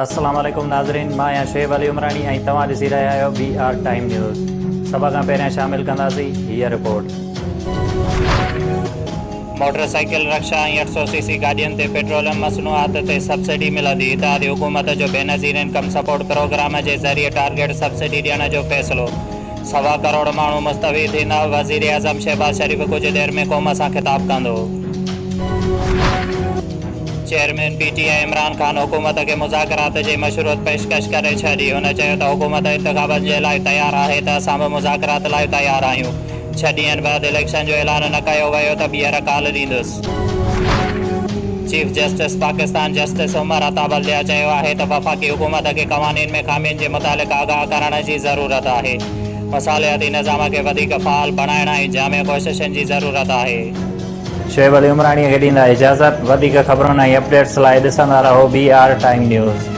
अस्सलाम वालेकुम नाज़रीन, मां आहियां शुएब अली उमरानी ऐं तव्हां ॾिसी रहिया आहियो BR टाइम न्यूज़। सभ खां पहिरियां शामिल कंदासीं हीअ रिपोर्ट। मोटरसाइकिल रक्षा ऐं 800cc गाॾियुनि ते पेट्रोलियम मसनूआत ते सब्सिडी मिलंदी। इत्तेहादी हुकूमत जो बेनज़ीर इनकम सपोर्ट प्रोग्राम जे ज़रिए टारगेट सब्सिडी ॾियण जो फ़ैसिलो। 1.25 करोड़ माण्हू मुस्तफ़ी थींदा। वज़ीर आज़म शहबाज शरीफ़ कुझु देरि में क़ौम सां ख़िताब कंदो। चेयरमैन PTI इमरान ख़ान हुकूमत खे मुज़ाकरात जी मशरूत पेशकश करे छॾी। हुन चयो त हुकूमत इंतिख़ाबनि जे लाइ तयारु आहे त असां बि मुज़ाकरात लाइ तयारु आहियूं। 6 ॾींहंनि बाद इलेक्शन जो ऐलान न कयो वियो त ॿीहर काल ॾींदुसि। Chief justice Pakistan justice Umar Ata बल्दिया चयो आहे त वफ़ाक़ी हुकूमत खे क़वानीन में ख़ामियुनि जे मुतालिक़ आगाह करण जी ज़रूरत आहे। मसालियाती निज़ाम खे वधीक फ़ाल बणाइण ऐं जामे कोशिशुनि जी ज़रूरत आहे। शुएब अली उमरानी खे ॾींदा इजाज़त। वधीक ख़बरुनि ऐं अपडेट्स लाइ ॾिसंदा रहो BR टाइम न्यूज़।